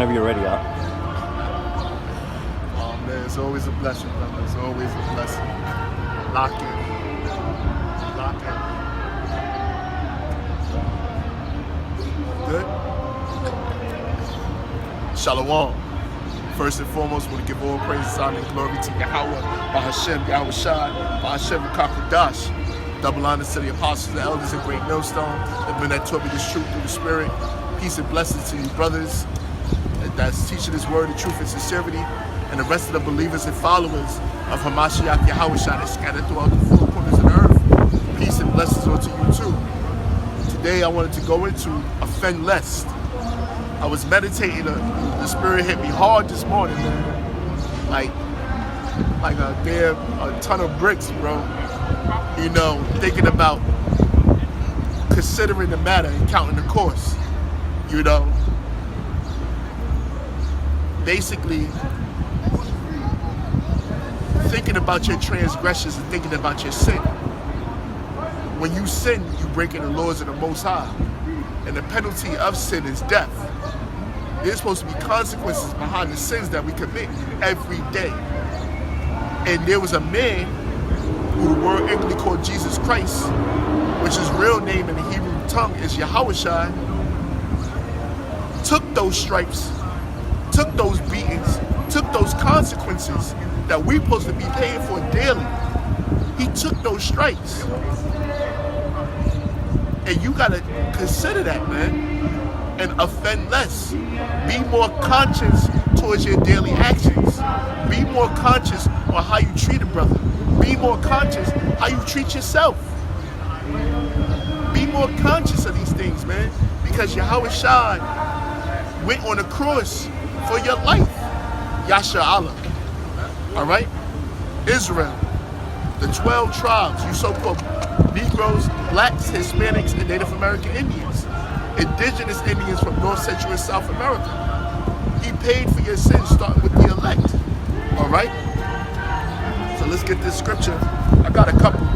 whenever you're ready, Op. Oh man, it's always a blessing, brother. It's always a blessing. Lock in. Lock in. Good? Shalom. First and foremost, I want to give all praise, honor, and glory to Yahweh, Bahashem, Yahweh Shai, Bahashem, Kakodash. Double honors to the apostles, the elders, and great millstone. They've been that taught me this truth through the Spirit. Peace and blessings to you, brothers that's teaching this word of truth and sincerity, and the rest of the believers and followers of Hamashiach Yahweh Shai that scattered throughout the four corners of the earth. Peace and blessings unto you too. Today I wanted to go into offend lest. I was meditating, the Spirit hit me hard this morning, man. Like a ton of bricks, bro. You know, thinking about considering the matter and counting the cost. You know, basically thinking about your transgressions and thinking about your sin. When you sin, you breaking the laws of the Most High, and the penalty of sin is death. There's supposed to be consequences behind the sins that we commit every day. And there was a man who the word English called Jesus Christ, which his real name in the Hebrew tongue is Yahushua, took those stripes, took those beatings, took those consequences that we're supposed to be paying for daily. He took those stripes. And you gotta consider that, man, and offend less. Be more conscious towards your daily actions. Be more conscious on how you treat a brother. Be more conscious how you treat yourself. Be more conscious of these things, man, because Yahweh Shai went on the cross for your life. Yasha Allah. All right? Israel, the 12 tribes, you so-called Negroes, Blacks, Hispanics, and Native American Indians. Indigenous Indians from North, Central, and South America. He paid for your sins, starting with the elect. All right? So let's get this scripture. I got a couple.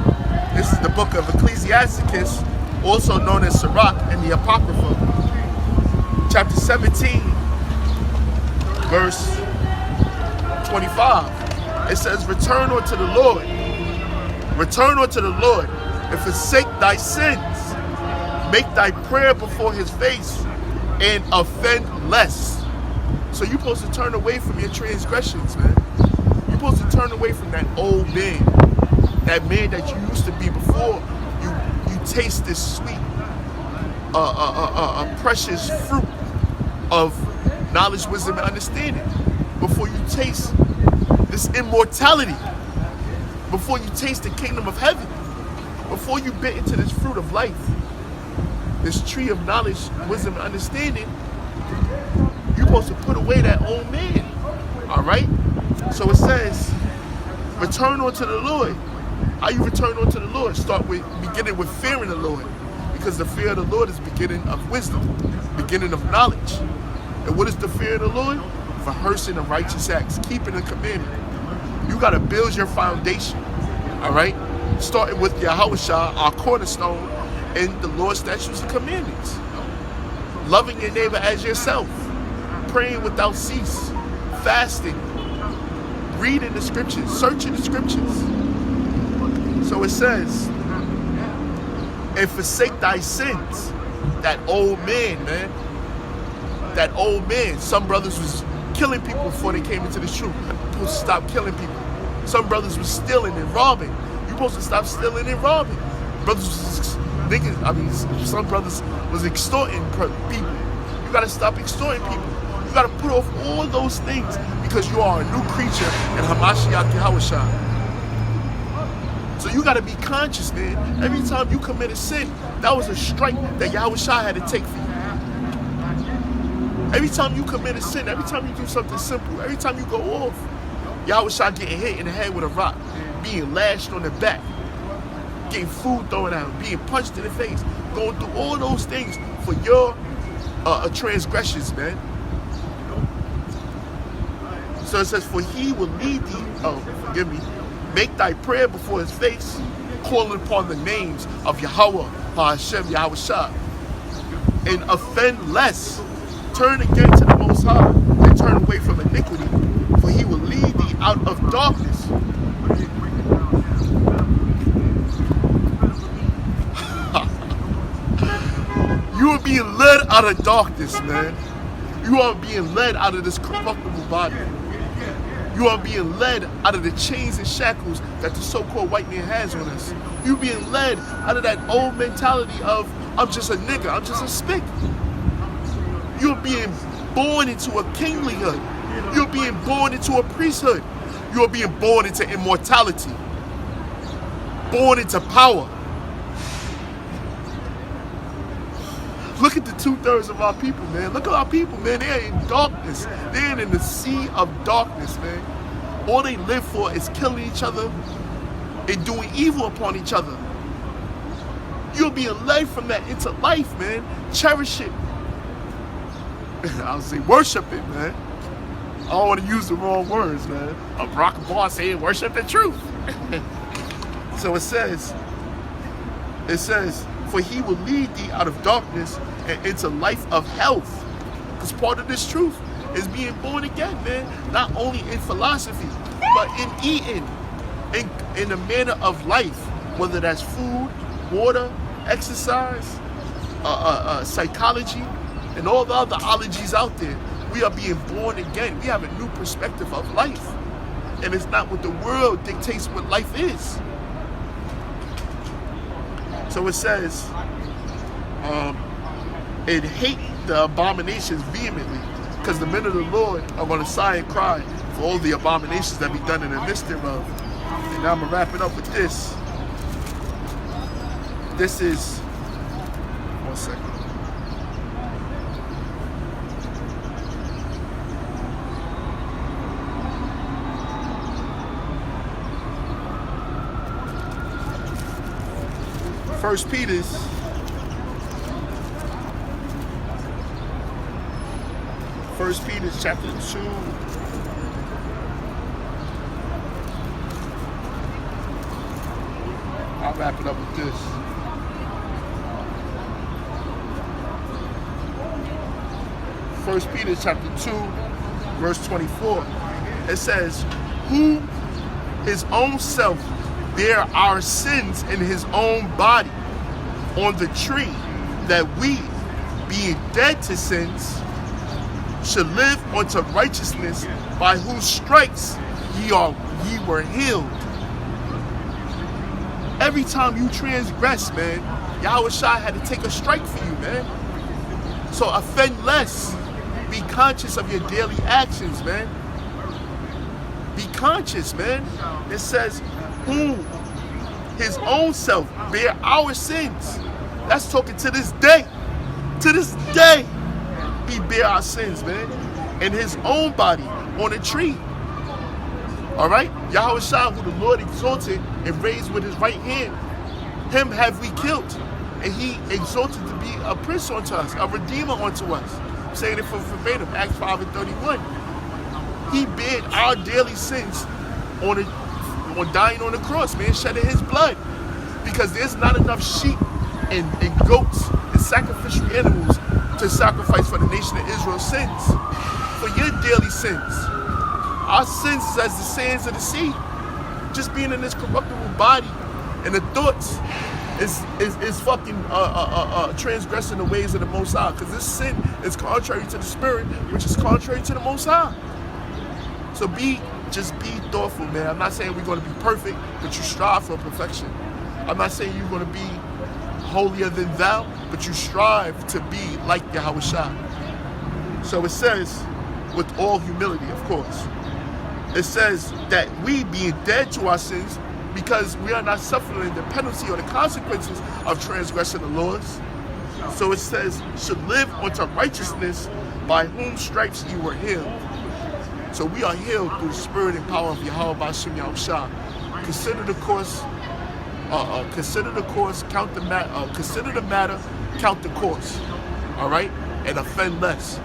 This is the book of Ecclesiasticus, also known as Sirach and the Apocrypha. Chapter 17, verse 25. It says, return unto the Lord. Return unto the Lord and forsake thy sins. Make thy prayer before his face and offend less. So you're supposed to turn away from your transgressions, man. You're supposed to turn away from that old man. That man that you used to be before you taste this sweet, precious fruit of knowledge, wisdom, and understanding. Before you taste this immortality. Before you taste the kingdom of heaven. Before you bit into this fruit of life. This tree of knowledge, wisdom, and understanding, you're supposed to put away that old man. All right? So it says, return unto the Lord. How you return unto the Lord? Beginning with fearing the Lord. Because the fear of the Lord is beginning of wisdom, beginning of knowledge. And what is the fear of the Lord? Rehearsing the righteous acts, keeping the commandment. You got to build your foundation. All right? Starting with Yahushua, our cornerstone, and the Lord's statutes and commandments. Loving your neighbor as yourself. Praying without cease. Fasting. Reading the scriptures. Searching the scriptures. So it says, and forsake thy sins. That old man, man. That old man. Some brothers was killing people before they came into the truth. You're supposed to stop killing people. Some brothers was stealing and robbing. You're supposed to stop stealing and robbing. Brothers was some brothers was extorting people. You gotta stop extorting people. You gotta put off all those things because you are a new creature in Hamashiach Yahushua. So you gotta be conscious, man. Every time you commit a sin, that was a strike that Yahushua had to take for you. Every time you commit a sin, every time you do something simple, every time you go off, Yahushua getting hit in the head with a rock, being lashed on the back, getting food thrown at him, being punched in the face, going through all those things for your transgressions, man. So it says, for he will lead thee, make thy prayer before his face, calling upon the names of Yahweh, Hashem, Yahushua, and offend less. Turn again to the Most High. out of darkness, man. You are being led out of this corruptible body. You are being led out of the chains and shackles that the so-called white man has on us. You're being led out of that old mentality of, I'm just a nigga, I'm just a spick. You're being born into a kinglyhood. You're being born into a priesthood. You're being born into immortality. Born into power. Look at the 2/3 of our people, man. Look at our people, man. They're in darkness. They're in the sea of darkness, man. All they live for is killing each other and doing evil upon each other. You're being led from that into life, man. Cherish it. I'll say worship it, man. I don't want to use the wrong words, man. Barak Gabar saying worship the truth. So it says, for he will lead thee out of darkness and into life of health. Because part of this truth is being born again, man. Not only in philosophy, but in eating, in a manner of life, whether that's food, water, exercise, psychology, and all the other ologies out there. We are being born again. We have a new perspective of life. And it's not what the world dictates what life is. So it says, and hate the abominations vehemently, because the men of the Lord are going to sigh and cry for all the abominations that be done in the midst thereof. And now I'm going to wrap it up with this. This is, one second. First Peter's chapter 2. I'll wrap it up with this. First Peter chapter 2, verse 24. It says, who his own self bear our sins in his own body on the tree, that we, being dead to sins, should live unto righteousness, by whose stripes ye were healed. Every time you transgress, man, Yahweh Shai had to take a strike for you, man. So offend less. Be conscious of your daily actions, man. Be conscious, man. It says, who his own self bear our sins. That's talking to this day. To this day, he bear our sins, man. In his own body on a tree. All right? Yahweh Shai, who the Lord exalted and raised with his right hand, him have we killed. And he exalted to be a prince unto us, a redeemer unto us. I'm saying it from verbatim, Acts 5:31. He bared our daily sins on dying on the cross, man, shedding his blood. Because there's not enough sheep and goats and sacrificial animals to sacrifice for the nation of Israel's sins. For your daily sins. Our sins is as the sands of the sea. Just being in this corruptible body and the thoughts is fucking transgressing the ways of the Most High. Because this sin is contrary to the Spirit, which is contrary to the Most High. So just be thoughtful, man. I'm not saying we're going to be perfect, but you strive for perfection. I'm not saying you're going to be holier than thou, but you strive to be like Yahweh Shai. So it says, with all humility, of course, it says that we, being dead to our sins, because we are not suffering the penalty or the consequences of transgressing the laws. So it says, should live unto righteousness, by whom stripes you were healed. So we are healed through the spirit and power of Yahweh B'Shem Yahweh Shai. Consider the course, count the matter, consider the matter, count the course. All right? And offend less.